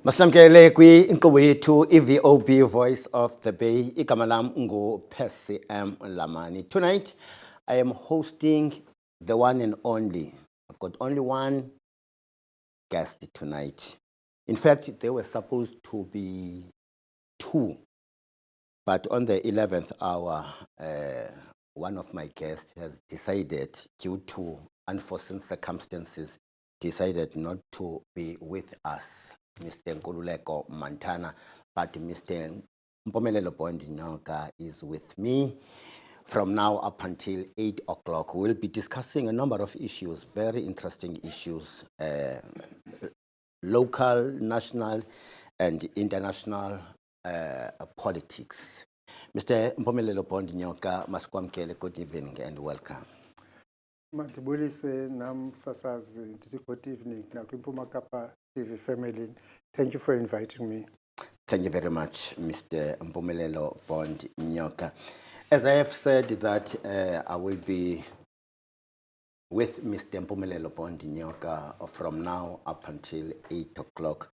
Maslamkele kwi-inkqubo yethu i-VOB Voice of the Bay. Igama lam ngu-Percy M. Lamani. Tonight, I am hosting the one and only. I've got only one guest tonight. In fact, there were supposed to be two, but on the 11th hour, one of my guests has decided, due to unforeseen circumstances, decided not to be with us, Mr. Nkululeko Mantana, but Mr. Mpumelelo Bond Nyoka is with me from now up until 8 o'clock. We'll be discussing a number of issues, very interesting issues, local, national, and international politics. Mr. Mpumelelo Bond Nyoka, Maskwamkele, good evening and welcome. Mandibulise nam sasazi ndithi good evening nakwiMpuma Kapa TV family. Thank you for inviting me. Thank you very much, Mr. Mpumelelo Bond Nyoka. As I have said that I will be with Mr. Mpumelelo Bond Nyoka from now up until 8 o'clock.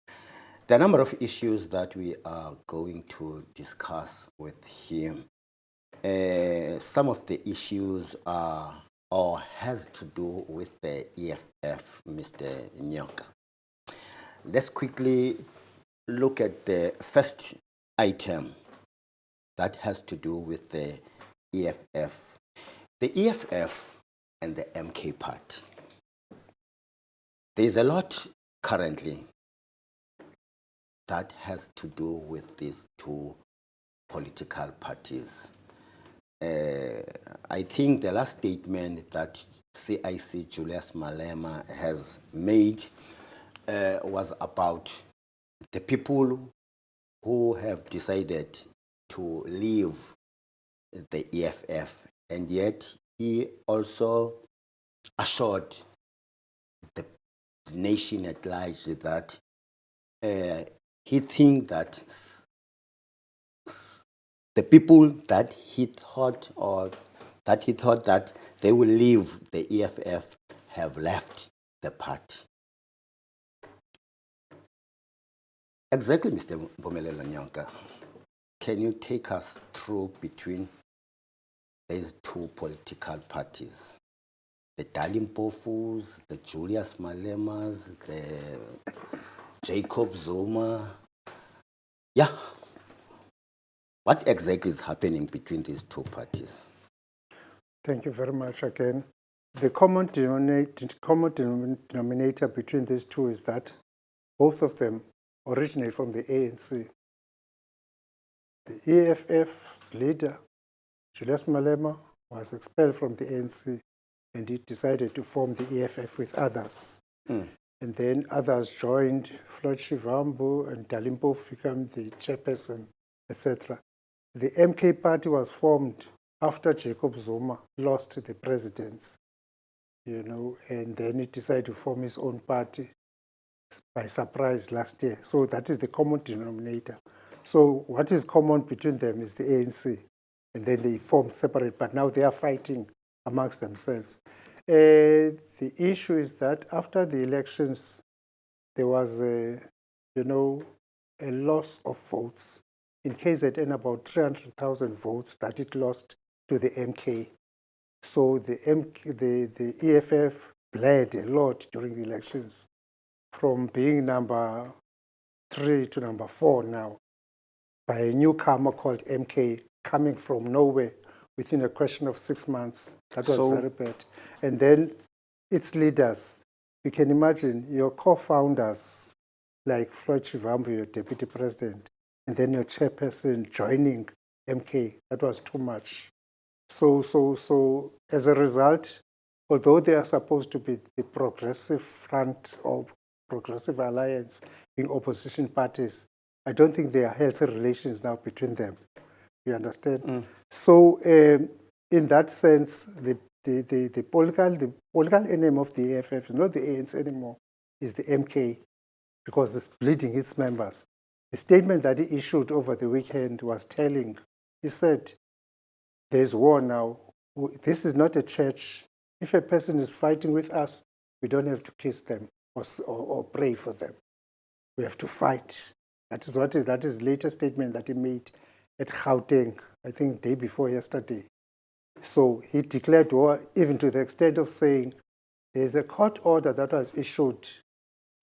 There are a number of issues that we are going to discuss with him. Some of the issues are or has to do with the EFF, Mr. Nyoka. Let's quickly look at the first item that has to do with the EFF. The EFF and the MK Party. There's a lot currently that has to do with these two political parties. I think the last statement that CIC Julius Malema has made was about the people who have decided to leave the EFF, and yet he also assured the nation at large that he thinks that the people that he thought that they will leave the EFF have left the party. Exactly, Mr. Mpumelelo Nyoka. Can you take us through between these two political parties? The Dalimpofus, the Julius Malemas, the Jacob Zuma. Yeah. What exactly is happening between these two parties? Thank you very much again. The common denominator between these two is that both of them originate from the ANC. The EFF's leader, Julius Malema, was expelled from the ANC and he decided to form the EFF with others. And then others joined, Floyd Shivambu and Dalimpofu became the chairperson, etc. The MK Party was formed after Jacob Zuma lost the presidency, and then he decided to form his own party by surprise last year. So that is the common denominator. So what is common between them is the ANC, and then they form separate, but now they are fighting amongst themselves. The issue is that after the elections, there was a loss of votes. In KZN, about 300,000 votes that it lost to the MK. So the EFF bled a lot during the elections, from being number 3 to number 4 now, by a newcomer called MK, coming from nowhere within a question of 6 months. That was very bad. And then its leaders, you can imagine your co-founders, like Floyd Shivambu, your deputy president, and then your chairperson joining MK. That was too much. So as a result, although they are supposed to be the progressive front or progressive alliance, being opposition parties, I don't think there are healthy relations now between them. You understand? So in that sense, the political enemy of the EFF is not the ANC anymore, it's the MK, because it's bleeding its members. The statement that he issued over the weekend was telling. He said, there's war now. This is not a church. If a person is fighting with us, we don't have to kiss them or pray for them. We have to fight. That is the latest statement that he made at Gauteng, I think day before yesterday. So he declared war, even to the extent of saying there's a court order that was issued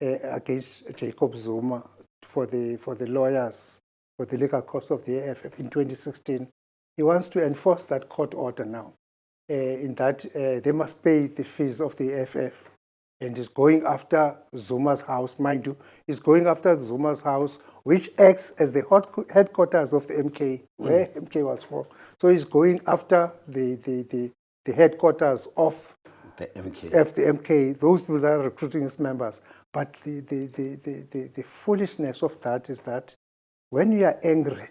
against Jacob Zuma for the lawyers, for the legal costs of the EFF in 2016. He wants to enforce that court order now, in that they must pay the fees of the EFF. And is going after Zuma's house, mind you, is going after Zuma's house, which acts as the headquarters of the MK, where MK was from. So he's going after the headquarters of The MK. the MK, those people that are recruiting his members. But the foolishness of that is that when you are angry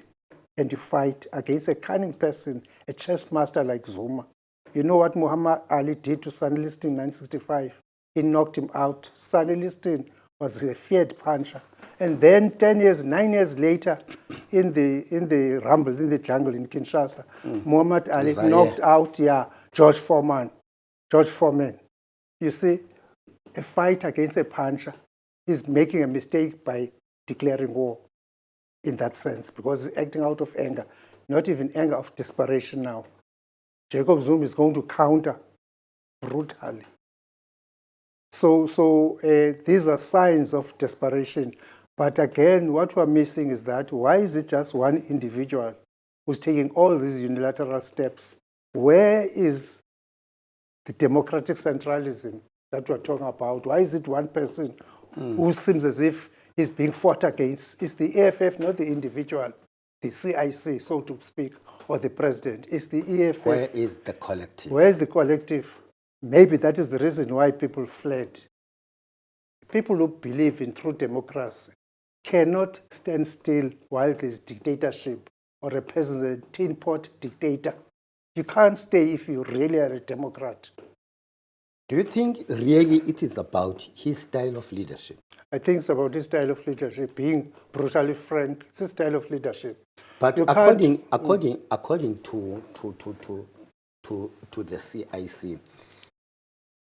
and you fight against a cunning person, a chess master like Zuma, you know what Muhammad Ali did to Sonny Liston in 1965? He knocked him out. Sonny Liston was a feared puncher. And then 9 years later, in the rumble, in the jungle in Kinshasa, Muhammad Ali knocked out George Foreman. You see, a fight against a puncher is making a mistake by declaring war in that sense, because he's acting out of anger, not even anger, of desperation now. Jacob Zuma is going to counter brutally. So these are signs of desperation. But again, what we're missing is that why is it just one individual who's taking all these unilateral steps? Where is the democratic centralism that we're talking about? Why is it one person who seems as if he's being fought against? It's the EFF, not the individual, the CIC, so to speak, or the president. It's the EFF. Where is the collective? Where is the collective? Maybe that is the reason why people fled. People who believe in true democracy cannot stand still while there's dictatorship or a president, tin pot dictator. You can't stay if you really are a Democrat. Do you think really it is about his style of leadership? I think it's about his style of leadership, being brutally frank. It's a style of leadership. But according to the CIC,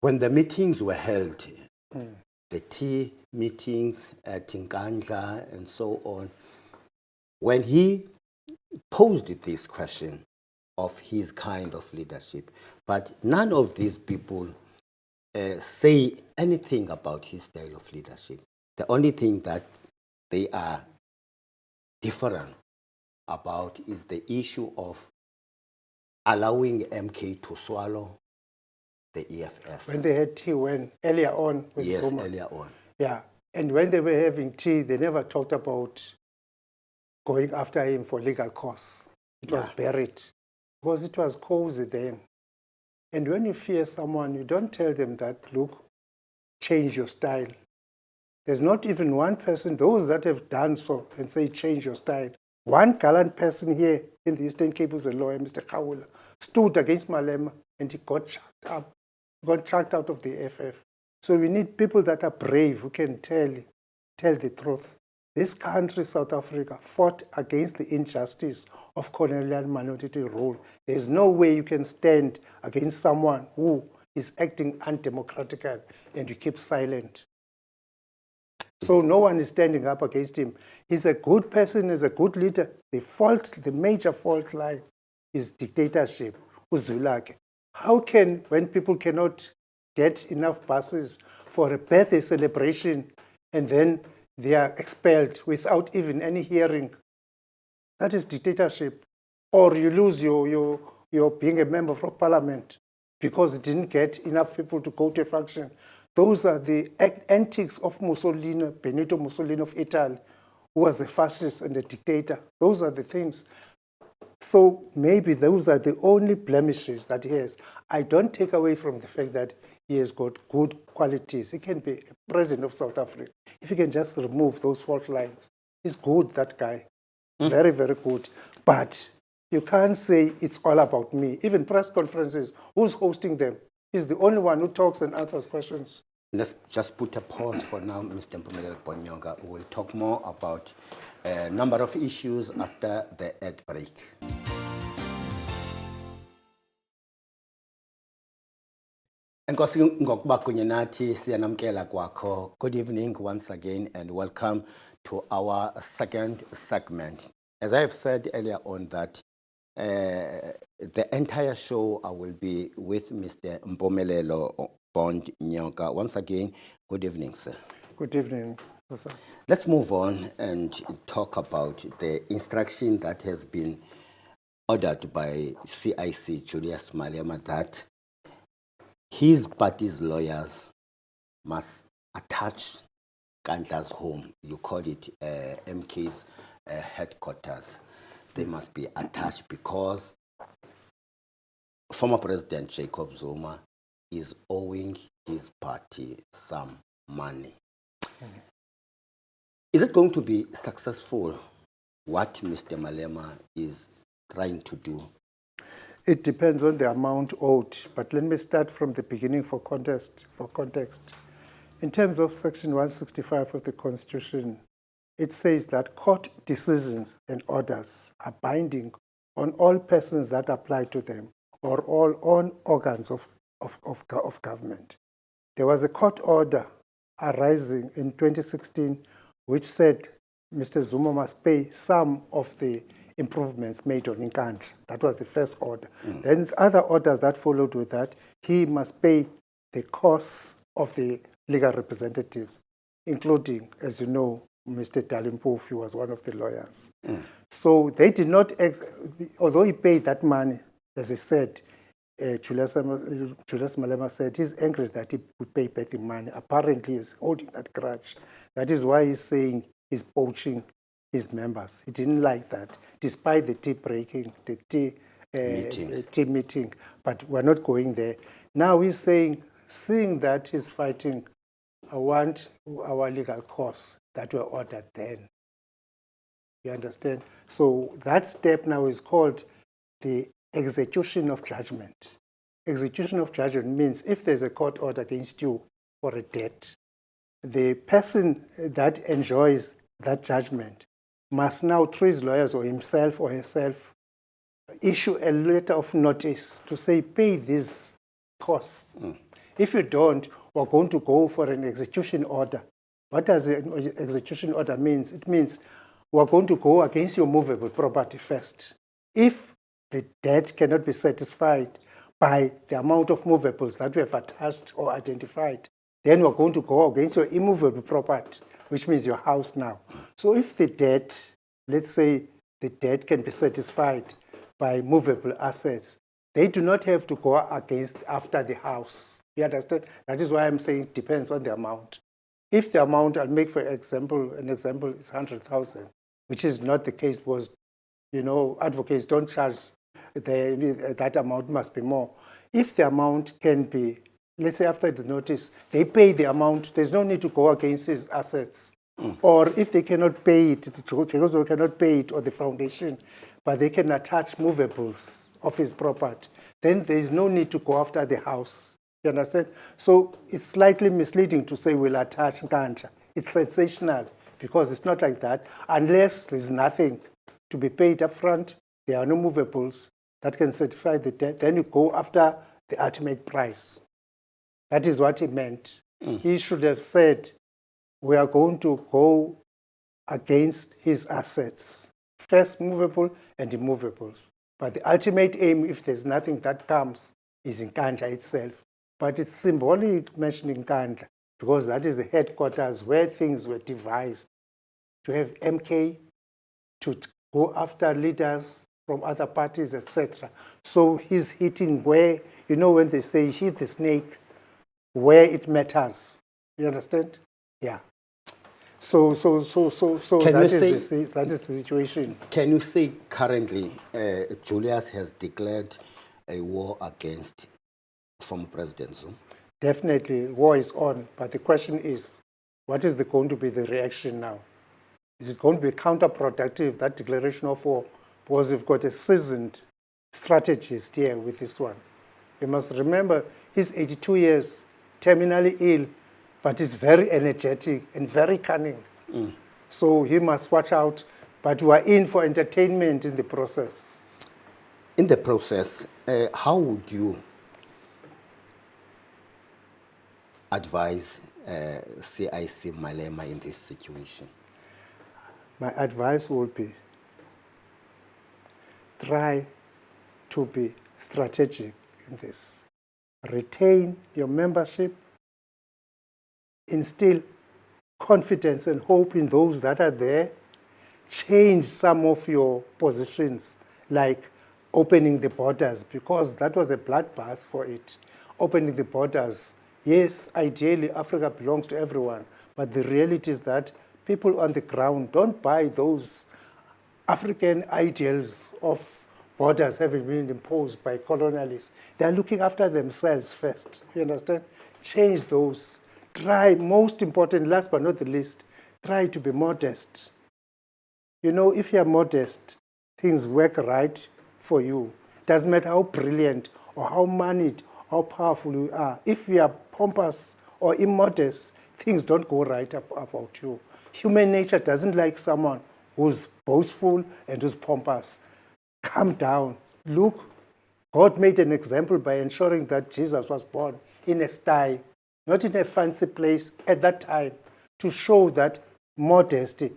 when the meetings were held, the tea meetings at Nkandla and so on, when he posed this question of his kind of leadership, but none of these people say anything about his style of leadership. The only thing that they are different about is the issue of allowing MK to swallow the EFF. When they had tea, earlier on with Zuma. Earlier on. Yeah, and when they were having tea, they never talked about going after him for legal costs. It was buried because it was cozy then. And when you fear someone, you don't tell them that, look, change your style. There's not even one person, those that have done so and say change your style. One gallant person here in the Eastern Cape who's a lawyer, Mr. Kawula, stood against Malema and he got chucked up. Got chucked out of the FF. So we need people that are brave, who can tell the truth. This country, South Africa, fought against the injustice of colonial minority rule. There's no way you can stand against someone who is acting undemocratically and you keep silent. So no one is standing up against him. He's a good person, he's a good leader. The major fault line is dictatorship, Uzwilakhe. How can, when people cannot get enough buses for a birthday celebration and then they are expelled without even any hearing? That is dictatorship. Or you lose your being a member of parliament because it didn't get enough people to go to a function. Those are the antics of Mussolini, Benito Mussolini of Italy, who was a fascist and a dictator. Those are the things. So maybe those are the only blemishes that he has. I don't take away from the fact that he has got good qualities. He can be a president of South Africa. If he can just remove those fault lines, he's good, that guy. Very, very good. But you can't say it's all about me. Even press conferences, who's hosting them? He's the only one who talks and answers questions. Let's just put a pause for now, Mr. Mpumelelo Bonyonga. We'll talk more about a number of issues after the ad break. Enkosi ngokuba kunye nathi siyanamkela kwakho. Good evening once again and welcome to our second segment. As I have said earlier on that the entire show I will be with Mr. Mpumelelo Bond Nyoka. Once again, good evening, sir. Good evening, Moses. Let's move on and talk about the instruction that has been ordered by CIC Julius Malema that his party's lawyers must attach Kandla's home. You call it MK's headquarters. They must be attached because former President Jacob Zuma is owing his party some money. Is it going to be successful, what Mr. Malema is trying to do? It depends on the amount owed, but let me start from the beginning for context. In terms of Section 165 of the Constitution, it says that court decisions and orders are binding on all persons that apply to them or all on organs of government. There was a court order arising in 2016 which said Mr. Zuma must pay some of the improvements made on Nkandla. That was the first order. Then other orders that followed with that, he must pay the costs of the legal representatives, including, as you know, Mr. Dalimpofu, he was one of the lawyers. So they did not, although he paid that money, as he said, Julius Malema said he's angry that he would pay back the money. Apparently he's holding that grudge. That is why he's saying he's poaching his members. He didn't like that, despite the tea meeting. But we're not going there. Now he's saying, seeing that he's fighting, I want our legal costs that were ordered then. You understand? So that step now is called the execution of judgment. Execution of judgment means if there's a court order against you for a debt, the person that enjoys that judgment must now, through his lawyers or himself or herself, issue a letter of notice to say, pay these costs. If you don't, we're going to go for an execution order. What does an execution order mean? It means we're going to go against your movable property first. If the debt cannot be satisfied by the amount of movables that we have attached or identified, then we're going to go against your immovable property, which means your house now. So if the debt, let's say the debt can be satisfied by movable assets, they do not have to go against after the house. You understand? That is why I'm saying it depends on the amount. If the amount, I'll make for example, an example is 100,000, which is not the case because, you know, advocates don't charge that amount must be more. If the amount can be, let's say after the notice, they pay the amount, there's no need to go against his assets. Or if they cannot pay it, because they cannot pay it or the foundation, but they can attach movables of his property, then there is no need to go after the house. You understand? So it's slightly misleading to say we'll attach Nkandla. It's sensational because it's not like that. Unless there's nothing to be paid up front, there are no movables that can certify the debt, then you go after the ultimate price. That is what he meant. He should have said, we are going to go against his assets, first movable and immovables. But the ultimate aim, if there's nothing that comes, is in Nkandla itself. But it's symbolic mentioning Nkandla because that is the headquarters where things were devised to have MK, to go after leaders from other parties, etc. So he's hitting where, you know, when they say hit the snake where it matters. You understand? Yeah. So that is the situation. Can you say currently Julius has declared a war against former President Zuma? Definitely, war is on. But the question is, what is going to be the reaction now? Is it going to be counterproductive, that declaration of war? Because we've got a seasoned strategist here with this one. You must remember, he's 82 years, terminally ill, but he's very energetic and very cunning. So he must watch out. But we are in for entertainment in the process. In the process, how would you advise CIC Malema in this situation? My advice would be try to be strategic in this. Retain your membership, instill confidence and hope in those that are there, change some of your positions, like opening the borders, because that was a bloodbath for it. Opening the borders, yes, ideally Africa belongs to everyone, but the reality is that people on the ground don't buy those African ideals of borders having been imposed by colonialists. They're looking after themselves first, you understand? Change those. Try, most important, last but not the least, try to be modest. You know, if you're modest, things work right for you. Doesn't matter how brilliant or how moneyed, how powerful you are. If you are pompous or immodest, things don't go right about you. Human nature doesn't like someone who's boastful and who's pompous. Calm down. Look, God made an example by ensuring that Jesus was born in a sty, not in a fancy place at that time, to show that modesty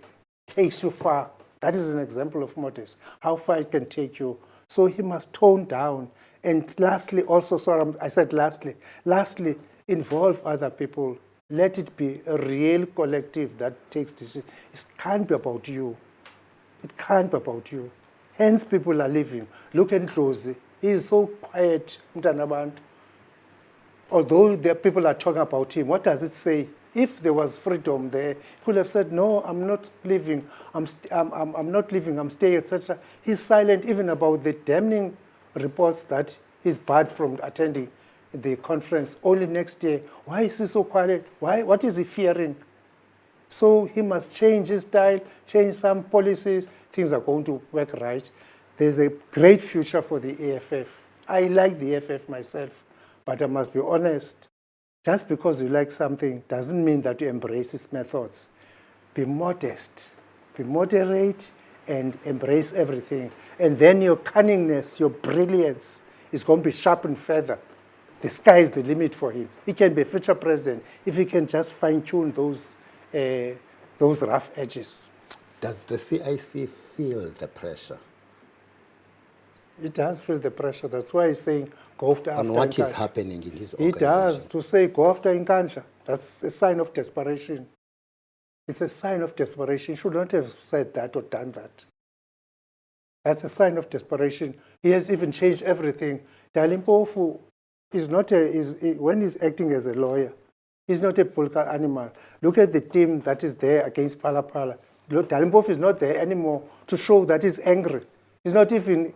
takes you far. That is an example of modesty, how far it can take you. So he must tone down. And lastly, also, sorry, I said lastly, involve other people. Let it be a real collective that takes decisions. It can't be about you. It can't be about you. Hence, people are leaving. Look at Ndlozi. He is so quiet, Mtanabantu. Although the people are talking about him, what does it say? If there was freedom there, he could have said, no, I'm not leaving, I'm not leaving, I'm staying, etc. He's silent even about the damning reports that he's barred from attending the conference only next year. Why is he so quiet? What is he fearing? So he must change his style, change some policies. Things are going to work right. There's a great future for the EFF. I like the EFF myself, but I must be honest. Just because you like something doesn't mean that you embrace its methods. Be modest, be moderate, and embrace everything. And then your cunningness, your brilliance is going to be sharpened further. The sky is the limit for him. He can be a future president if he can just fine-tune those rough edges. Does the CIC feel the pressure? It does feel the pressure. That's why he's saying, go after On what Nkandla. is happening in his He organization? does, to say, go after Nkandla. That's a sign of desperation. It's a sign of desperation. He should not have said that or done that. That's a sign of desperation. He has even changed everything. Dalimpofu is not when he's acting as a lawyer, he's not a political animal. Look at the team that is there against Phala. Look, Dalimpofu is not there anymore to show that he's angry. He's not even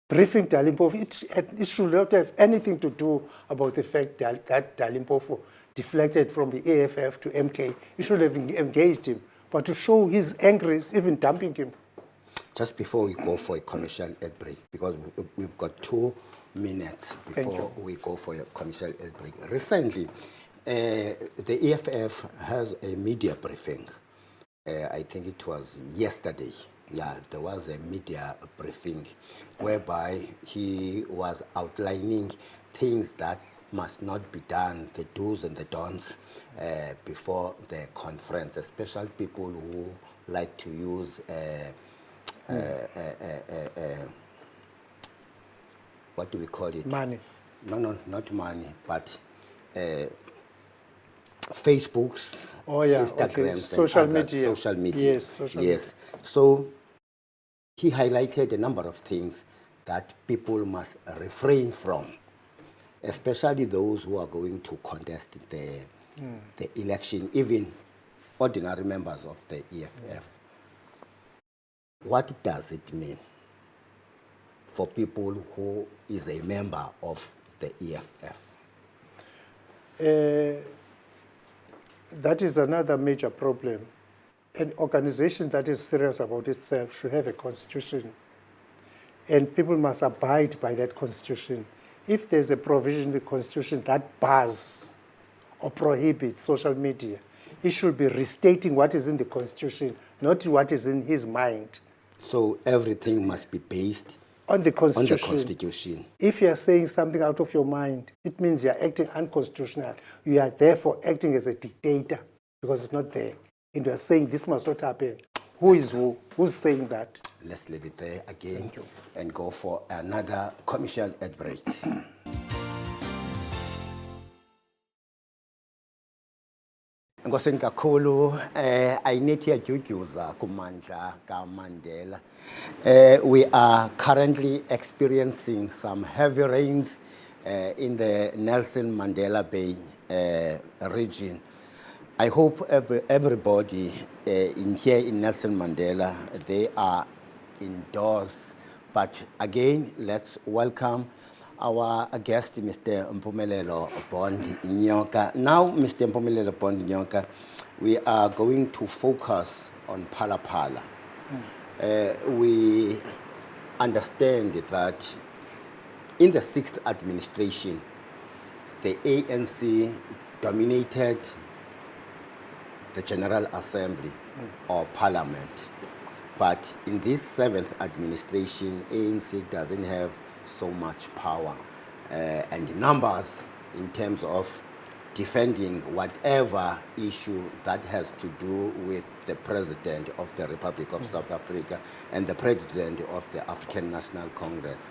briefing Dalimpofu. It should not have anything to do about the fact that Dalimpofu deflected from the AFF to MK. He should have engaged him. But to show he's angry is even dumping him. Just before we go for a commercial ad break, because we've got 2 minutes before we go for a commercial ad break. Recently, the EFF has a media briefing. I think it was yesterday. Yeah, there was a media briefing whereby he was outlining things that must not be done, the do's and the don'ts before the conference, especially people who like to use what do we call it? Money. No, not money, but Facebooks, Instagrams, social and other media. social media. Yes, social media. So he highlighted a number of things that people must refrain from, especially those who are going to contest the election, even ordinary members of the EFF. What does it mean for people who is a member of the EFF? That is another major problem. An organization that is serious about itself should have a constitution, and people must abide by that constitution. If there's a provision in the constitution that bars or prohibits social media, he should be restating what is in the constitution, not what is in his mind. So everything must be based On the on Constitution. the Constitution. If you are saying something out of your mind, it means you are acting unconstitutional. You are therefore acting as a dictator because it's not there. And you are saying this must not happen. Who is who? Who's saying that? Let's leave it there again Thank you. and go for another commercial ad break. Ngosini kakhulu ayinithi yadyudyuza kumandla kaMandela. We are currently experiencing some heavy rains in the Nelson Mandela Bay region. I hope everybody here in Nelson Mandela, they are indoors. But again, let's welcome our guest, Mr. Mpumelelo Bond Nyoka. Now, Mr. Mpumelelo Bond Nyoka, we are going to focus on Phala Phala. We understand that in the 6th administration, the ANC dominated the General Assembly or Parliament. But in this 7th administration, ANC doesn't have so much power and numbers in terms of defending whatever issue that has to do with the President of the Republic of South Africa and the President of the African National Congress.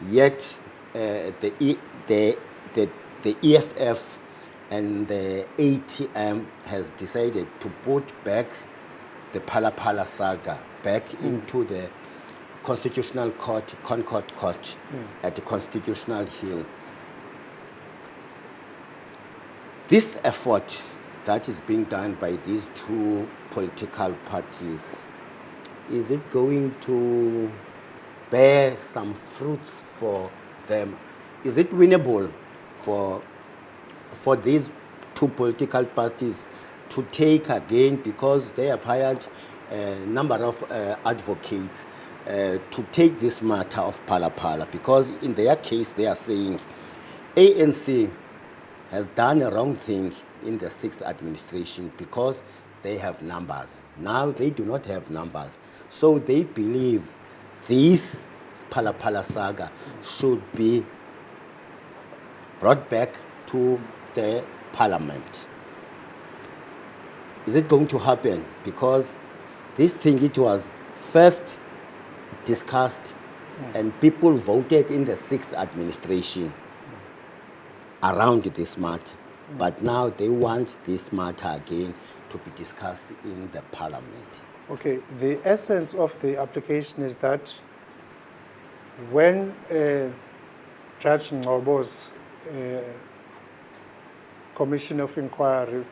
Yet the EFF and the ATM has decided to put back the Phala Phala saga back into the Constitutional Court, Concord Court at the Constitutional Hill. This effort that is being done by these two political parties, is it going to bear some fruits for them? Is it winnable for these two political parties to take again, because they have hired a number of advocates to take this matter of Phala Phala? Because in their case, they are saying ANC has done a wrong thing in the 6th administration because they have numbers. Now they do not have numbers. So they believe this Phala Phala saga should be brought back to the parliament. Is it going to happen? Because this thing, it was first discussed and people voted in the 6th administration around this matter. But now they want this matter again to be discussed in the parliament. Okay, the essence of the application is that when Judge Ngobo's Commission of Inquiry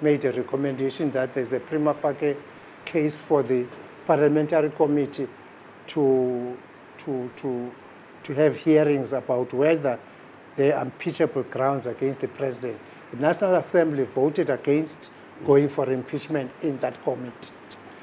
made a recommendation that there's a prima facie case for the parliamentary committee to have hearings about whether there are impeachable grounds against the president. The National Assembly voted against going for impeachment in that committee.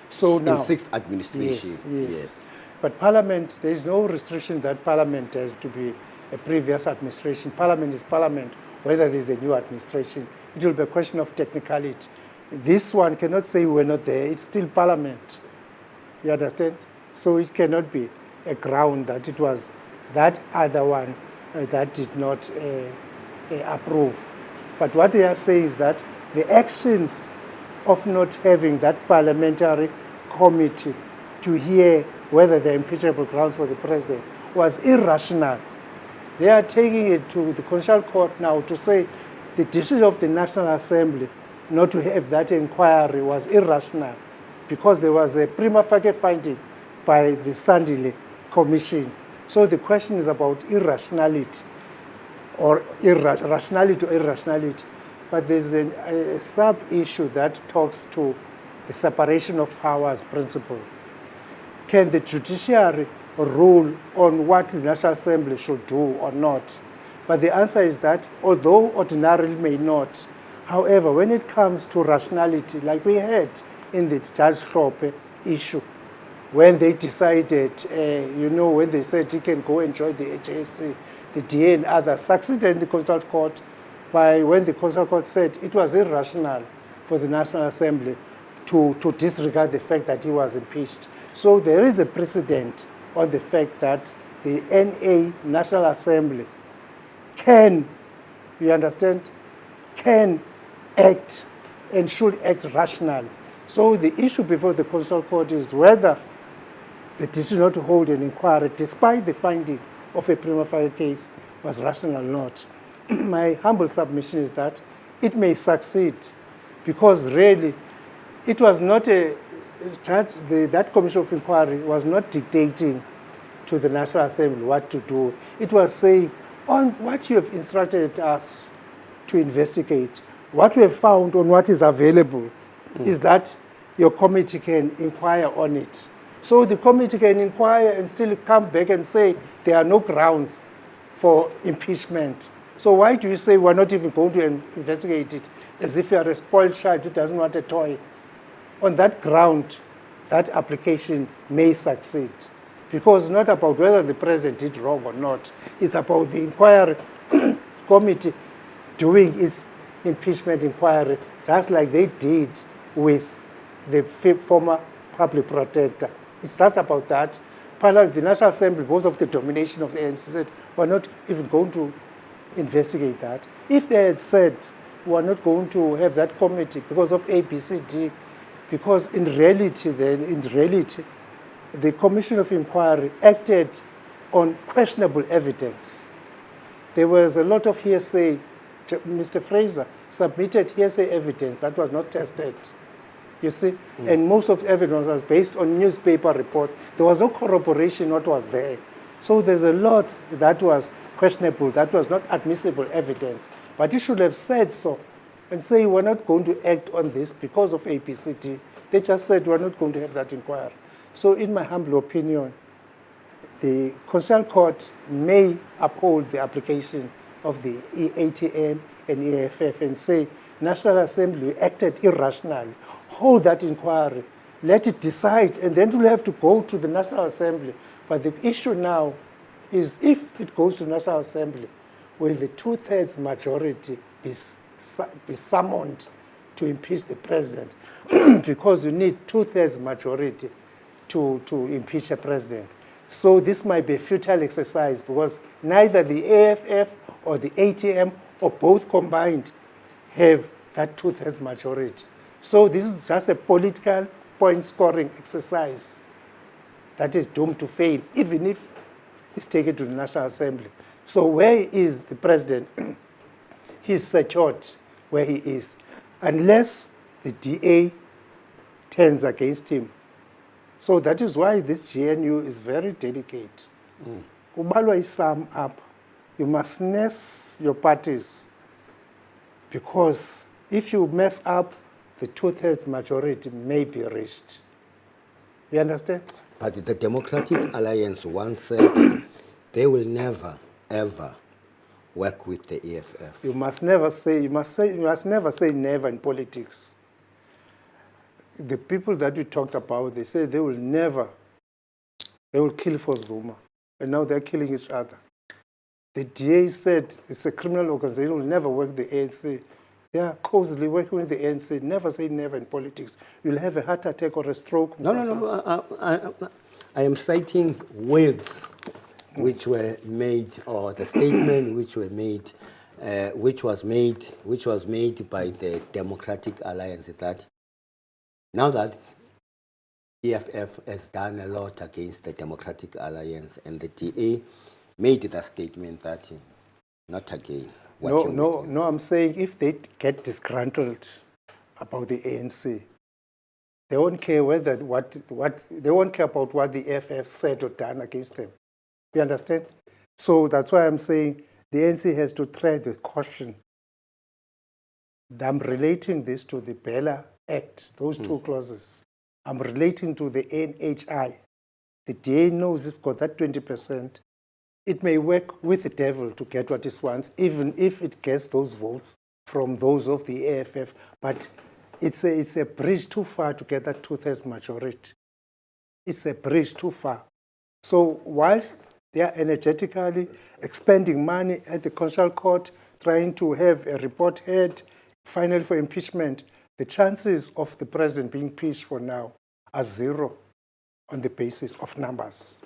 So now, in 6th administration, yes. But Parliament, there is no restriction that Parliament has to be a previous administration. Parliament is Parliament, whether there is a new administration. It will be a question of technicality. This one cannot say we're not there. It's still Parliament. You understand? So it cannot be a ground that it was that other one that did not approve. But what they are saying is that the actions of not having that parliamentary committee to hear whether there are impeachable grounds for the president was irrational. They are taking it to the Constitutional Court now to say the decision of the National Assembly not to have that inquiry was irrational because there was a prima facie finding by the Sandile Commission. So the question is about irrationality or rationality or irrationality. But there's a sub-issue that talks to the separation of powers principle. Can the judiciary rule on what the National Assembly should do or not? But the answer is that, although ordinarily may not, however, when it comes to rationality, like we had in the Judge Hlophe issue, when they decided, when they said he can go and join the HSC, the DA and others succeeded in the Constitutional Court by when the Constitutional Court said it was irrational for the National Assembly to disregard the fact that he was impeached. So there is a precedent on the fact that the NA, National Assembly, can, you understand, can act and should act rationally. So the issue before the Constitutional Court is whether the decision not to hold an inquiry, despite the finding of a prima facie case, was rational or not. My humble submission is that it may succeed, because really it was not that Commission of Inquiry was not dictating to the National Assembly what to do. It was saying, on what you have instructed us to investigate, what we have found on what is available is that your committee can inquire on it. So the committee can inquire and still come back and say there are no grounds for impeachment. So why do you say we're not even going to investigate it, as if you are a spoiled child who doesn't want a toy? On that ground, that application may succeed, because it's not about whether the president did wrong or not. It's about the inquiry committee doing its impeachment inquiry, just like they did with the former public protector. It's just about that. Parliament, the National Assembly, because of the domination of the ANC, said we're not even going to investigate that. If they had said we're not going to have that committee because of ABCD, because in reality, the Commission of Inquiry acted on questionable evidence. There was a lot of hearsay. Mr. Fraser submitted hearsay evidence that was not tested, you see, and most of the evidence was based on newspaper reports. There was no corroboration what was there. So there's a lot that was questionable, that was not admissible evidence. But you should have said so and say we're not going to act on this because of ABCD. They just said we're not going to have that inquiry. So in my humble opinion, the Constitutional Court may uphold the application of the ATM and EFF and say National Assembly acted irrationally. Hold that inquiry, let it decide, and then we'll have to go to the National Assembly. But the issue now is, if it goes to the National Assembly, will the two-thirds majority be summoned to impeach the president? Because you need two-thirds majority to impeach a president. So this might be a futile exercise, because neither the AFF or the ATM or both combined have that two-thirds majority. So this is just a political point-scoring exercise that is doomed to fail, even if it's taken to the National Assembly. So where is the president? He's secured where he is, unless the DA turns against him. So that is why this GNU is very delicate. Ubalwa is sum up. You must nurse your parties, because if you mess up, the two-thirds majority may be reached. You understand? But the Democratic Alliance once said they will never, ever work with the EFF. You must never say never in politics. The people that we talked about, they say they will kill for Zuma, and now they're killing each other. The DA said it's a criminal organization, will never work with the ANC. They are cozily working with the ANC. Never say never in politics. You'll have a heart attack or a stroke. No. I am citing words which were made, or the statement which was made by the Democratic Alliance, that now that EFF has done a lot against the Democratic Alliance, and the DA made that statement that not again. No, I'm saying if they get disgruntled about the ANC, they won't care they won't care about what the EFF said or done against them. You understand? So that's why I'm saying the ANC has to tread with caution. I'm relating this to the Bella Act, those two clauses. I'm relating to the NHI. The DA knows it's got that 20%. It may work with the devil to get what it wants, even if it gets those votes from those of the AFF. But it's a bridge too far to get that two-thirds majority. It's a bridge too far. So whilst they are energetically expending money at the Constitutional Court, trying to have a report heard, finally for impeachment, the chances of the president being impeached for now are zero on the basis of numbers.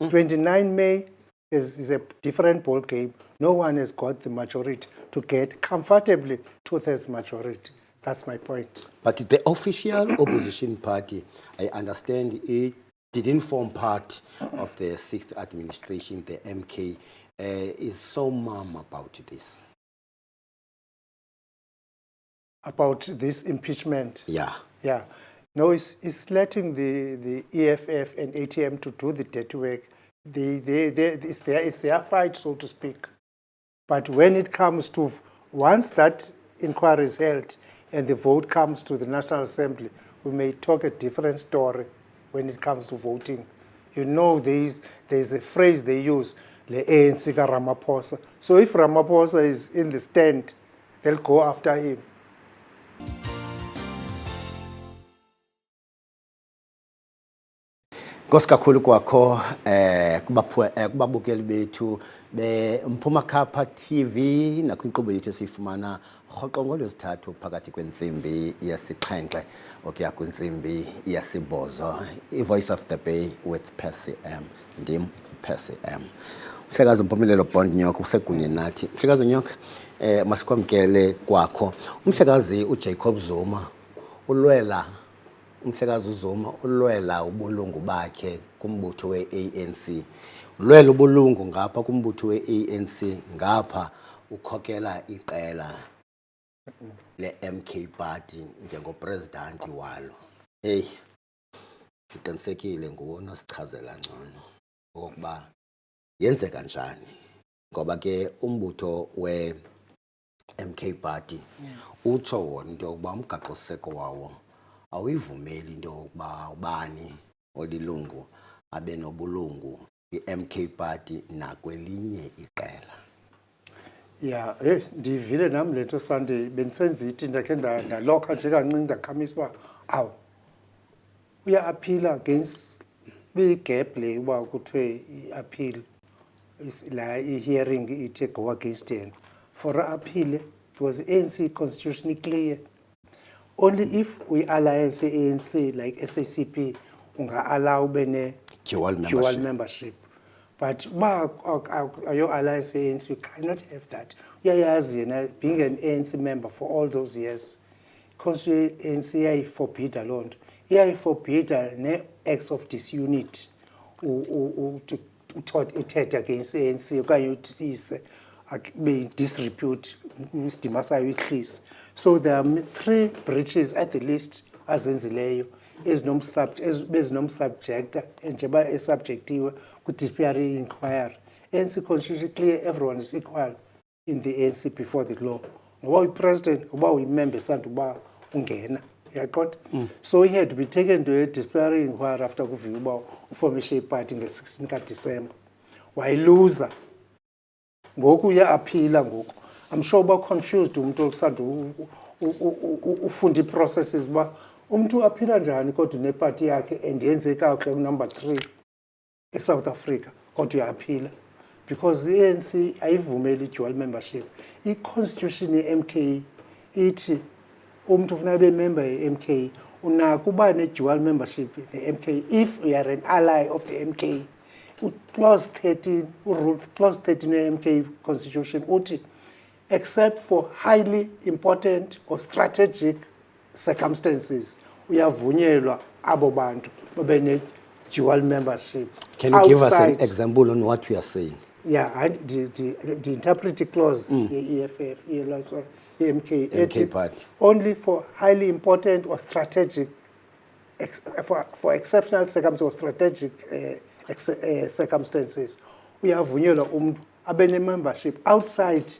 29 May is a different ball game. No one has got the majority to get comfortably 2/3 majority. That's my point. But the official opposition party, I understand it didn't form part of the 6th administration, the MK, is so mum about this. About this impeachment. Yeah. Yeah. No, it's letting the EFF and ATM to do the dirty work. It's their fight, so to speak. But when it comes to, once that inquiry is held and the vote comes to the National Assembly, we may talk a different story when it comes to voting. You know, there's a phrase they use, le ANC ka Ramaphosa. So if Ramaphosa is in the stand, they'll go after him. Nkosi kakhulu kwakho kubabukeli bethu beMphuma Kapa TV nakwinkqubo yethu esiyifumana rhoqo ngoLwezithathu phakathi kwentsimbi yesixhenxe okuya kwintsimbi yesibhozo, iVoice of the Bay with Percy M. Ndim Percy M. Mhlekazi Mpumelelo Bond Nyoka usekunye nathi. Mhlekazi Nyoka, masikwamkele kwakho. Umhlekazi uJacob Zuma ulwela umhlekazi uZuma ulwela ubulungu bakhe kumbutho we-ANC. Ulwela ubulungu ngapha kumbutho we-ANC, ngapha ukhokela iqela le-MK party njengopresident walo. Hey, ndiqinisekile nguwe onosichazela ngcono okokuba yenzeka njani, ngoba ke umbutho we-MK party utsho wona into yokuba umgaqo-siseko wawo awuyivumeli into yokuba ubani olilungu abe nobulungu i-MK party nakwelinye iqela. Yeah, ndivile nam le nto Sunday bendisenza iti ndakhe ndalokha nje kancinci ndakhamisa uba awu uya-aphila against bigap le uba kuthiwe i-appeal la i-hearing ithi go against yena. For a-aphile because ANC constitutionally clear. Only if we alliance ANC like SACP unga-allow bene dual membership. But your alliance ANC, we cannot have that. Yeah, being an ANC member for all those years, constitution ANC forbid alone. Yeah, forbid ne acts of disunity to against ANC. Be disrepute, so there are 3 breaches at the least azenzileyo ezinomsubjecta njengoba esubjectiwe ku-disciplinary inquiry. ANC constitution clear, everyone is equal in the ANC before the law. Noba uyi-president, noba uyi-member esanda uba ungena, uyaqonda? So he had to be taken to a disciplinary inquiry after kuvika uba uformishe iparty nge-16 kaDisemba. Wayiluza. Ngoku uya-aphila ngoku. I'm sure uba confused umuntu okusanda ufunda ii-processes uba umuntu aphila njani kodwa uneparty yakhe and yenze kakuhle number 3 eSouth Africa kodwa uyaphila because i-ANC ayivumeli i-dual membership. I-constitution ye-MK ithi umuntu ufuna abe member ye-MK unako uba ne-dual membership ne-MK if you are an ally of the MK. Clause 13, clause 13 ye-MK constitution uthi except for highly important or strategic circumstances uyavunyelwa abo bantu babe ne-dual membership. Can you give us an example on what we are saying? Yeah, the interpretive clause ye-EFF, MK party. Only for highly important or strategic, for exceptional circumstances or strategic circumstances, uyavunyelwa umuntu abe ne-membership outside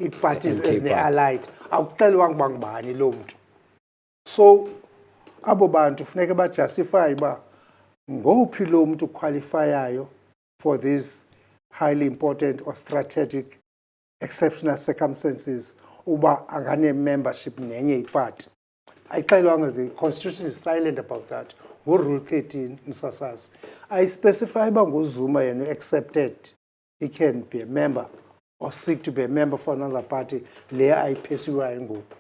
i-parties as ne-allied. Akuxelwanga uba ngubani lo mntu. So abo bantu funeke bajustify uba ngowuphi lo mntu qualifyayo for these highly important or strategic exceptional circumstances uba angane-membership nenye iparty. Ayixelwanga, the constitution is silent about that. Rule 13 msasazi I-specify uba nguZuma yena accepted he can be a member or seek to be a member for another party le ayipursuwayo ngoku.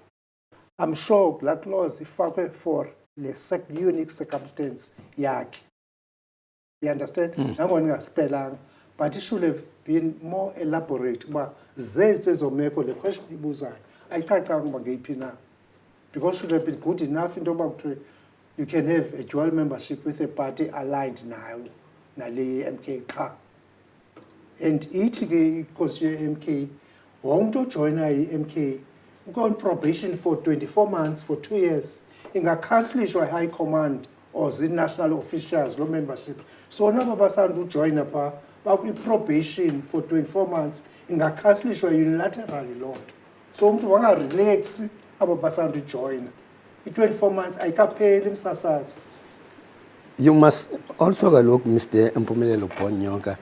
I'm sure laa clause ifakwe for le unique circumstance yakhe. You understand? Nangona ngasipelanga, but it should have been more elaborate. But zezi bezomeko le question ibuzayo ayicacanga uba ngeyiphi na. Because it should have been good enough into yoba kuthiwe you can have a dual membership with a party aligned nayo nale MK qha. And ithi ke ikosi ye-MK wonke umuntu ojoyina i-MK on probation for 24 months, for 2 years, ingakhanselishwa high command or national officials, lo membership. So nabo basanda ujoyina pha bakwi-probation for 24 months, ingakhanselishwa unilaterally loo nto. So umuntu wangarelax abo basanda ujoyina. I-24 months ayikapheli msasazi. You must also look, Mr. Mpumelelo Ponyoka.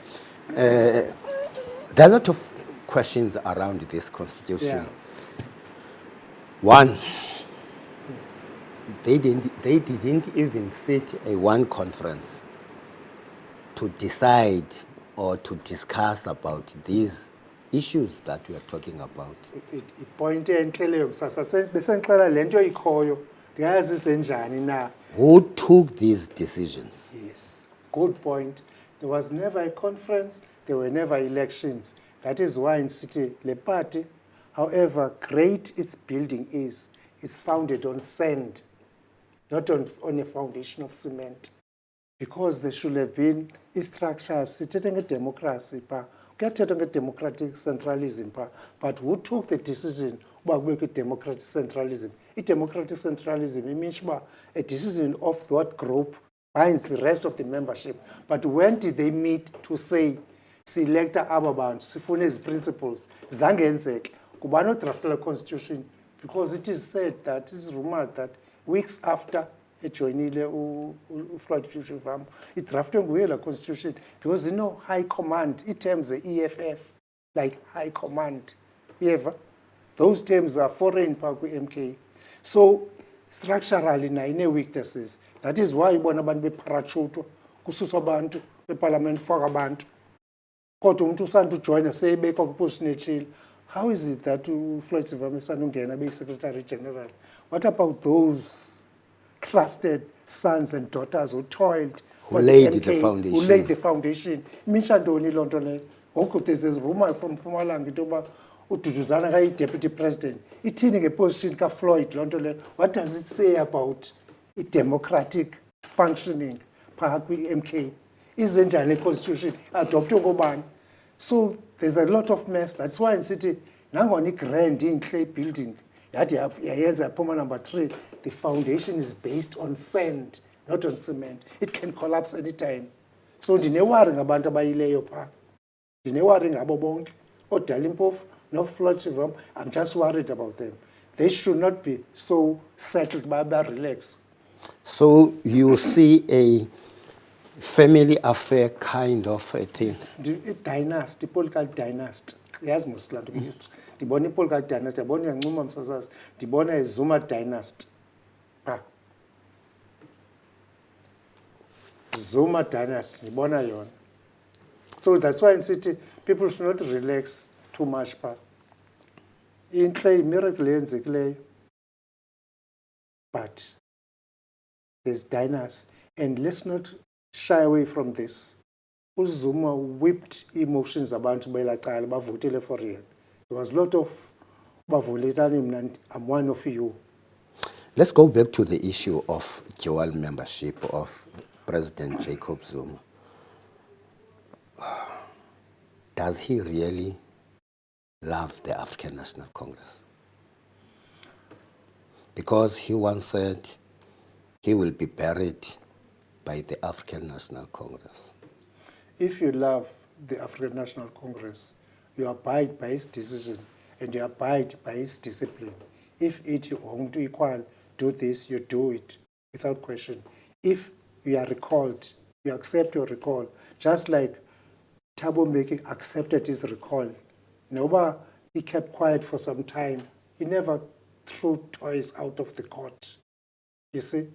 There are a lot of questions around this constitution. Yeah. One, they didn't even sit a one conference to decide or to discuss about these issues that we are talking about. Point enhle leyo msasazi. Besengixela le nto ikhoyo ndiyazi isenjani na. Who took these decisions? Yes, good point. There was never a conference, there were never elections. That is why in City, the party, however great its building is, it's founded on sand, not on a foundation of cement. Because there should have been structures, sitting a democracy, democratic centralism, but who took the decision about democratic centralism? Democratic centralism, it means a decision of that group binds the rest of the membership. But when did they meet to say, select ababantu, sifune ezi principles, zangenzeke, kubano draft the constitution, because it is said that, it is rumored that weeks after ejoinile uFloyd Future Farm, it drafted nguye la constitution, because you know high command, it terms the EFF, like high command, ever. Those terms are foreign pa MK. So structurally na ine weaknesses. That is why ibona abantu beparachutwa kususwa abantu beparliament faka abantu. Kodwa umuntu usanda ujoina seyibekwa kuposition ethile. How is it that uFloyd Sivame usanda ungena be secretary general? What about those trusted sons and daughters who toiled Who laid the foundation? Who laid the foundation? Misha ntoni loo nto leyo? Ngoku there's a rumor from Mpumalanga into yoba uDuduzana kayi-deputy president. Ithini ngeposition kaFloyd loo nto leyo? What does it say about democratic functioning phakathi kwi-MK? Izenjani i-constitution adoptwe ngobani? So there's a lot of mess. That's why in City, nangona i-grand in-clay building, yathi yayenza yaphuma number 3, the foundation is based on sand, not on cement. It can collapse anytime. So ndinewari ngabantu abayileyo phaa. Ndinewari ngabo bonke. ODalimpofu, no Floyd Sivame, I'm just worried about them. They should not be so settled by relax. So you see a family affair kind of a thing. Dynasty, political dynasty. Yes, Muslim history. Ndibona i-political dynasty, ndibona iyancuma msasazi, ndibona iZuma dynasty. Zuma dynasty, ndibona yona. So that's why in City, people should not relax too much. Intle miracle yenzekileyo. But there's dynasty, and let's not shy away from this. uZuma whipped emotions abantu belacala bavotele for real. There was a lot of bavuletani, I'm one of you. Let's go back to the issue of dual membership of President Jacob Zuma. Does he really love the African National Congress? Because he once said he will be buried by the African National Congress. If you love the African National Congress, you abide by his decision and you abide by his discipline. If it you want to equal, do this, you do it without question. If you are recalled, you accept your recall, just like Thabo Mbeki accepted his recall. Noba, he kept quiet for some time. He never threw toys out of the court. You see,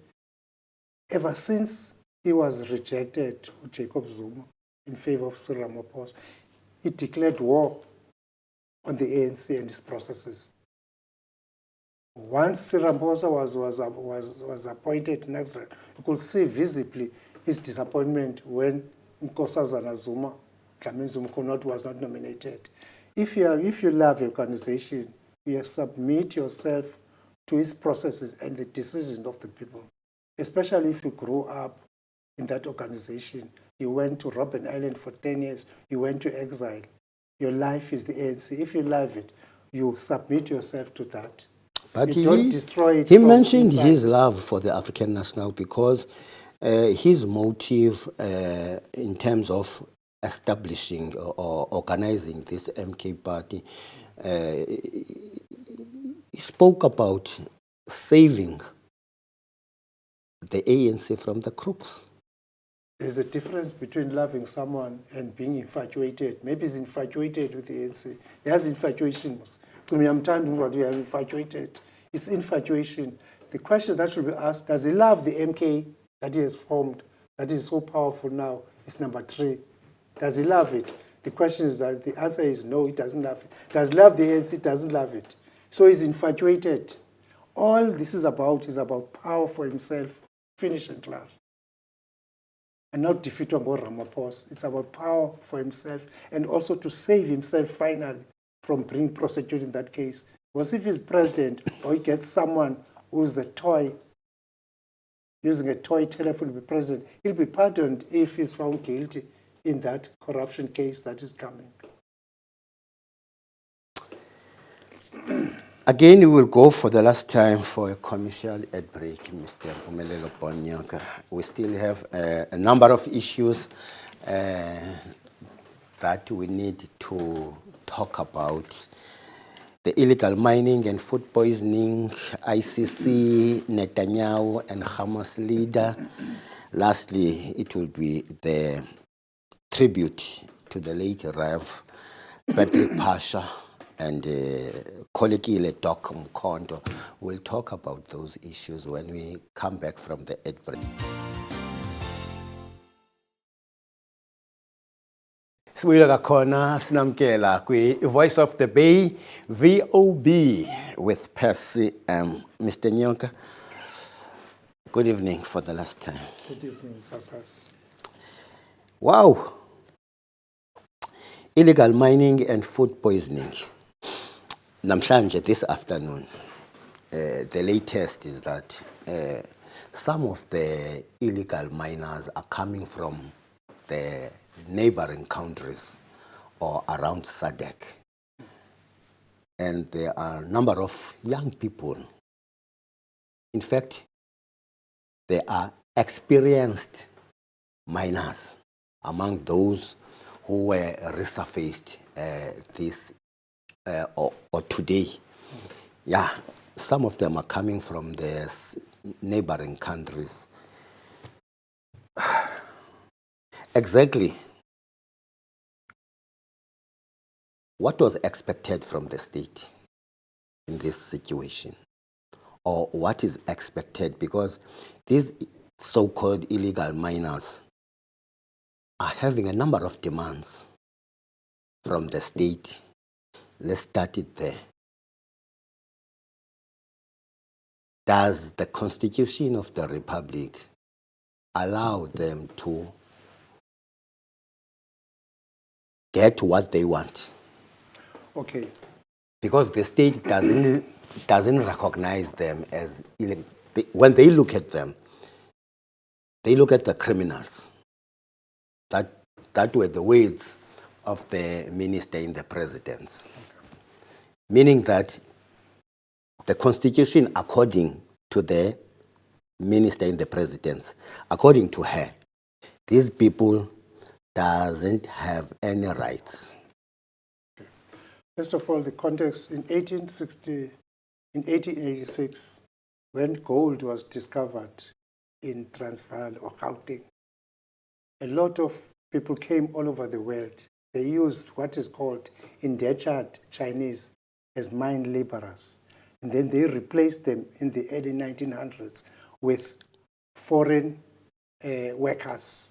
ever since he was rejected, Jacob Zuma, in favor of Cyril Ramaphosa, he declared war on the ANC and its processes. Once Cyril Ramaphosa was appointed next, you could see visibly his disappointment when Nkosazana Zuma, Dlamini Zuma was not nominated. If you love your organization, you submit yourself to its processes and the decisions of the people, especially if you grow up in that organization. You went to Robben Island for 10 years, you went to exile. Your life is the ANC. If you love it, you submit yourself to that. But you don't destroy it he from mentioned inside. his love for the African National because his motive in terms of establishing or organizing this MK party, he spoke about saving the ANC from the crooks. There's a difference between loving someone and being infatuated. Maybe he's infatuated with the ANC. He has infatuations. We are infatuated. It's infatuation. The question that should be asked, does he love the MK that he has formed, that is so powerful now, is number 3. Does he love it? The question is that the answer is no, he doesn't love it. Does he love the ANC? He doesn't love it. So he's infatuated. All this is about power for himself, finish and love. And not defeat Ramaphosa. It's about power for himself and also to save himself finally from being prosecuted in that case. Because if he's president or he gets someone who's a toy, using a toy telephone to be president, he'll be pardoned if he's found guilty in that corruption case that is coming. Again, we will go for the last time for a commercial ad break, Mr. Mpumelelo Bonyaka. We still have a number of issues that we need to talk about. The illegal mining and food poisoning, ICC, Netanyahu and Hamas leader. Lastly, it will be the tribute to the late Rev. Patrick Pasha and Kolekile Doc Mkondo. We'll talk about those issues when we come back from the ad break. Sibuyela kakhona sinamkela kwi-Voice of the Bay, VOB, with Percy Mr. Nyonka. Good evening for the last time. Good evening, Sasas. Wow. Illegal mining and food poisoning. Namhlanje, this afternoon, the latest is that some of the illegal miners are coming from the neighboring countries or around SADC. And there are a number of young people. In fact, there are experienced miners among those who were resurfaced this or today. Yeah, some of them are coming from the neighboring countries. Exactly. What was expected from the state in this situation? Or what is expected? Because these so-called illegal miners are having a number of demands from the state. Let's start it there. Does the Constitution of the Republic allow them to get what they want? Okay. Because the state doesn't recognize them as illegal. When they look at them, they look at the criminals. That were the words of the minister in the presidency. Meaning that the Constitution, according to the minister in the presidency, according to her, these people doesn't have any rights. First of all, the context in 1886, when gold was discovered in Transvaal or Gauteng, a lot of people came all over the world. They used what is called indentured Chinese as mine laborers. And then they replaced them in the early 1900s with foreign workers.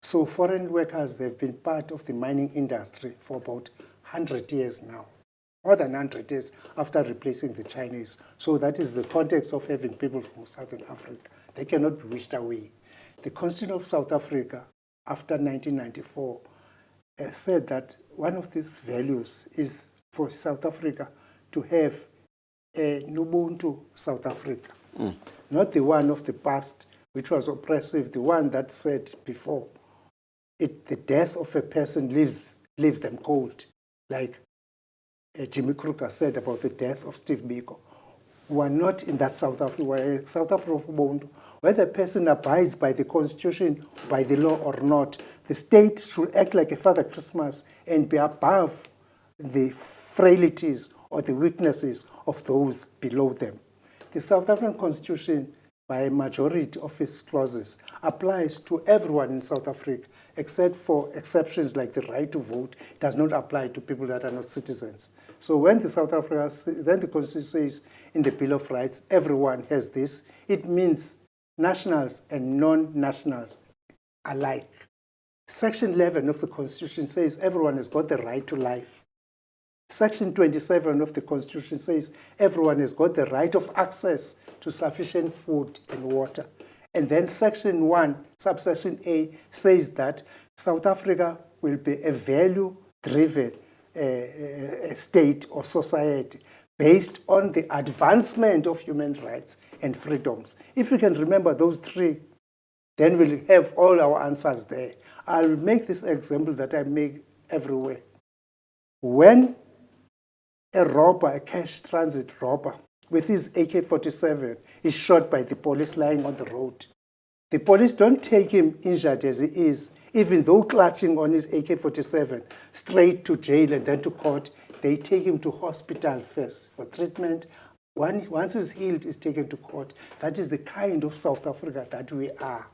So foreign workers, they've been part of the mining industry for about 100 years now, more than 100 years after replacing the Chinese. So that is the context of having people from Southern Africa. They cannot be wished away. The Constitution of South Africa after 1994 said that one of these values is for South Africa to have an Ubuntu South Africa, not the one of the past, which was oppressive, the one that said before, the death of a person leaves them cold, like Jimmy Kruger said about the death of Steve Biko. We are not in that South Africa. We are South Africa of Ubuntu. Whether a person abides by the Constitution, by the law or not, the state should act like a Father Christmas and be above the frailties or the weaknesses of those below them. The South African Constitution, by a majority of its clauses, applies to everyone in South Africa, except for exceptions like the right to vote. It does not apply to people that are not citizens. So when the South Africa, then the Constitution says in the Bill of Rights, everyone has this, it means nationals and non-nationals alike. Section 11 of the Constitution says everyone has got the right to life. Section 27 of the Constitution says everyone has got the right of access to sufficient food and water. And then Section 1, subsection A, says that South Africa will be a value-driven state or society based on the advancement of human rights and freedoms. If we can remember those three, then we'll have all our answers there. I'll make this example that I make everywhere. When a robber, a cash transit robber, with his AK-47 is shot by the police lying on the road, the police don't take him injured as he is, even though clutching on his AK-47, straight to jail and then to court. They take him to hospital first for treatment. Once he's healed, he's taken to court. That is the kind of South Africa that we are,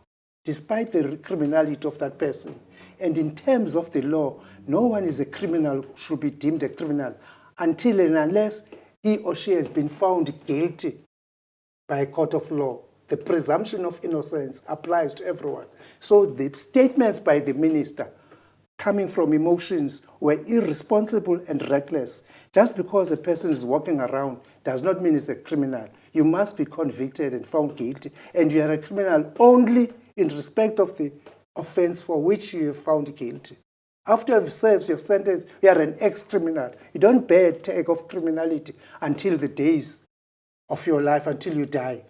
despite the criminality of that person. And in terms of the law, no one is a criminal, should be deemed a criminal, until and unless he or she has been found guilty by a court of law. The presumption of innocence applies to everyone. So the statements by the minister coming from emotions were irresponsible and reckless. Just because a person is walking around does not mean he's a criminal. You must be convicted and found guilty, and you are a criminal only in respect of the offense for which you are found guilty. After you've served your sentence, you are an ex-criminal. You don't bear a tag of criminality until the days of your life, until you die.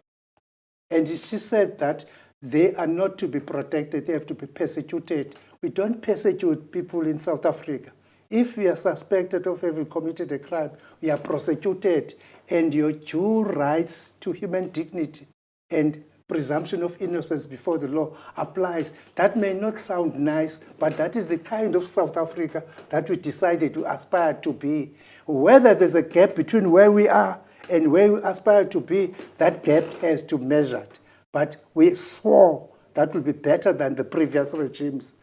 And she said that they are not to be protected, they have to be persecuted. We don't persecute people in South Africa. If we are suspected of having committed a crime, we are prosecuted, and your due rights to human dignity and presumption of innocence before the law applies. That may not sound nice, but that is the kind of South Africa that we decided to aspire to be. Whether there's a gap between where we are and where we aspire to be, that gap has to be measured. But we swore that will be better than the previous regimes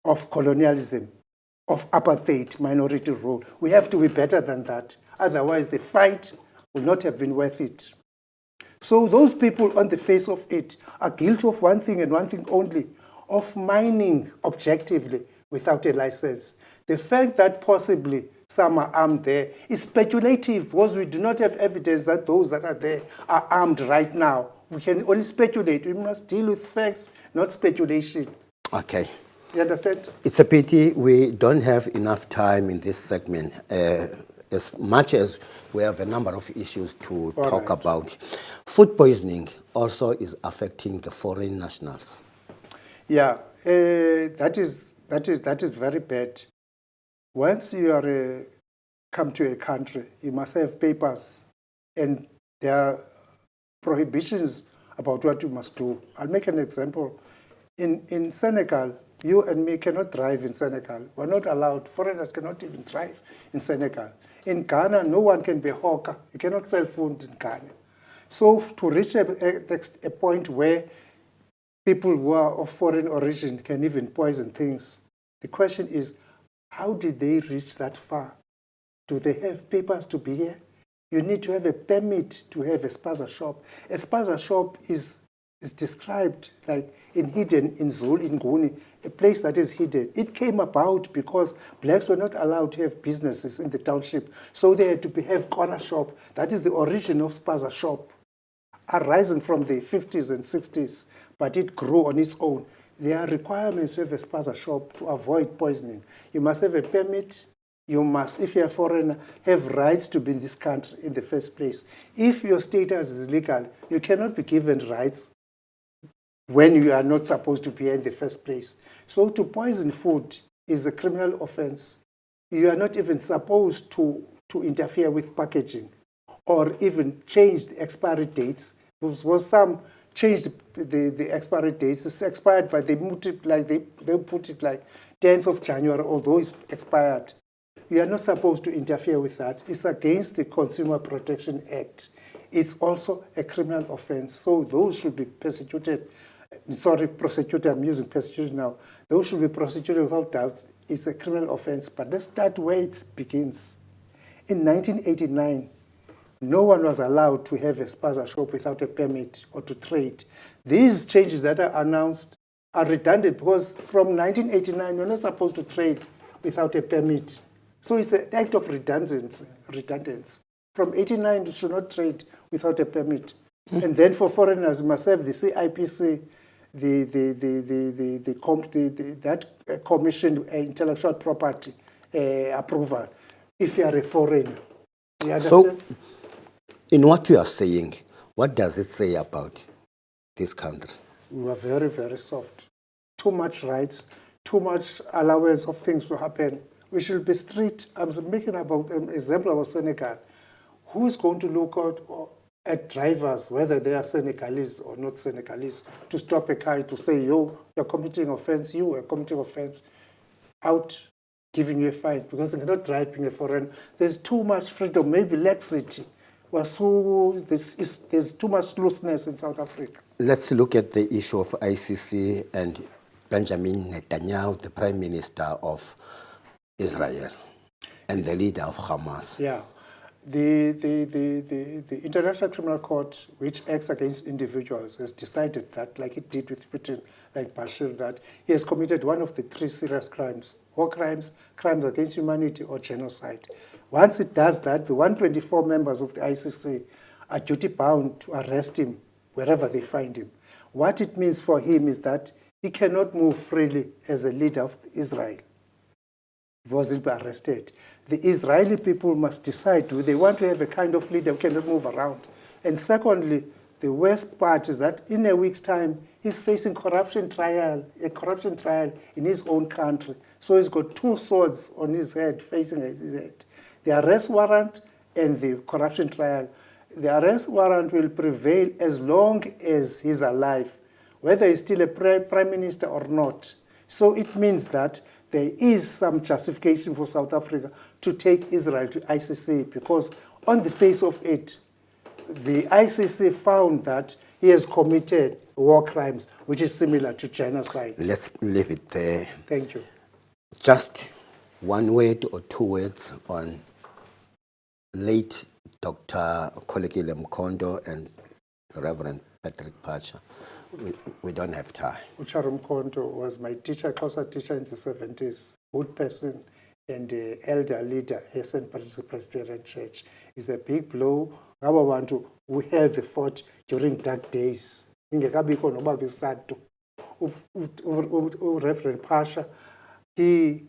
of colonialism, of apartheid, minority rule. We have to be better than that. Otherwise, the fight will not have been worth it. So those people on the face of it are guilty of one thing and one thing only, of mining objectively without a license. The fact that possibly some are armed there is speculative, because we do not have evidence that those that are there are armed right now. We can only speculate. We must deal with facts, not speculation. Okay. You understand? It's a pity we don't have enough time in this segment, as much as we have a number of issues to talk about. Food poisoning also is affecting the foreign nationals. Yeah, that is very bad. Once you are come to a country, you must have papers, and there are prohibitions about what you must do. I'll make an example. In Senegal, you and me cannot drive in Senegal. We're not allowed. Foreigners cannot even drive in Senegal. In Ghana, no one can be a hawker. You cannot sell food in Ghana. So to reach a point where people who are of foreign origin can even poison things, the question is, how did they reach that far? Do they have papers to be here? You need to have a permit to have a spaza shop. A spaza shop is described like hidden in Zulu, in Nguni, a place that is hidden. It came about because blacks were not allowed to have businesses in the township, so they had to have corner shop. That is the origin of spaza shop, arising from the 50s and 60s, but it grew on its own. there are requirements to have a spaza shop to avoid poisoning. You must have a permit. You must, if you're a foreigner, have rights to be in this country in the first place. If your status is legal, you cannot be given rights when you are not supposed to be here in the first place. So to poison food is a criminal offense. You are not even supposed to interfere with packaging or even change the expiry dates. Because some changed the expiry dates. It's expired, but they multiply, they put it like 10th of January, although it's expired. You are not supposed to interfere with that. It's against the Consumer Protection Act. It's also a criminal offense. So those should be prosecuted. Sorry, prosecuted, I'm using prosecuted now. Those should be prosecuted without doubt. It's a criminal offense. But let's start where it begins. In 1989, no one was allowed to have a spaza shop without a permit or to trade. These changes that are announced are redundant because from 1989, you're not supposed to trade without a permit. So it's an act of redundancy. From 89, you should not trade without a permit. And then for foreigners, you must have the CIPC, that commissioned intellectual property approval if you are a foreigner. You understand? So, in what you are saying, what does it say about this country? We are very, very soft. Too much rights, too much allowance of things to happen. We should be strict. I'm making about an example about Senegal. Who is going to look out at drivers, whether they are Senegalese or not Senegalese, to stop a car to say, yo, you're committing offense, you are committing offense, out giving you a fine because they're not driving a foreign. There's too much freedom, maybe laxity. There's too much looseness in South Africa. Let's look at the issue of ICC and Benjamin Netanyahu, the Prime Minister of Israel and the leader of Hamas. Yeah. The International Criminal Court, which acts against individuals, has decided that, like it did with Putin, like Bashir, that he has committed one of the three serious crimes: war crimes, crimes against humanity, or genocide. Once it does that, the 124 members of the ICC are duty-bound to arrest him wherever they find him. What it means for him is that he cannot move freely as a leader of Israel. Was he be arrested? The Israeli people must decide, do they want to have a kind of leader who cannot move around? And secondly, the worst part is that in a week's time, he's facing a corruption trial in his own country. So he's got two swords on his head, facing his head. The arrest warrant and the corruption trial. The arrest warrant will prevail as long as he's alive, whether he's still a prime minister or not. So it means that there is some justification for South Africa to take Israel to ICC because on the face of it, the ICC found that he has committed war crimes, which is similar to genocide. Let's leave it there. Thank you. Just one word or two words on late Dr. Kholekile Mkhondo and Reverend Patrick Pacha. We don't have time. Ucharu Mkhondo was my teacher, Xhosa teacher in the 70s, good person and elder leader at St. Patrick's Presbyterian Church. It's a big blow. Ngaba bantu who held the fort during dark days. Ingekabikho noba kwisatu. Reverend Pasha, he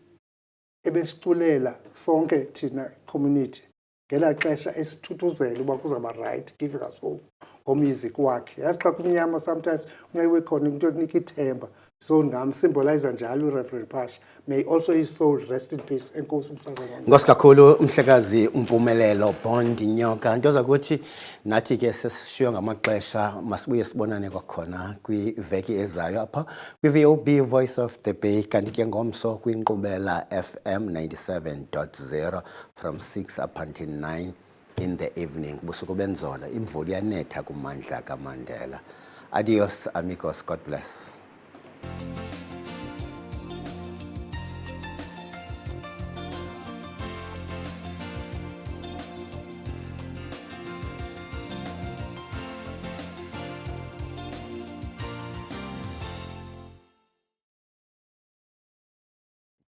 ebesiculela sonke thina community. Ngela xesha esithuthuzela uba kuzaba right, giving us hope ngomusic wakhe. Yazi xa kumnyama sometimes kuyayiwe khona into ekunika ithemba. So ngamsymbolize njalo uReverend Pasha. May also his soul rest in peace. Enkosi Msazana. Nkosi kakhulu umhlekazi uMpumelelo Bond Nyoka. Nto zakuthi nathi ke sesishiywe ngamaxesha masibuye sibonane kwakhona kwiveki ezayo apha kwi-VOB Voice of the Bay kanti ke ngomso kwinkqubela FM 97.0 from 6 up until 9 in the evening. Busuku benzola imvula iyanetha kumandla kaMandela. Adios amigos, God bless.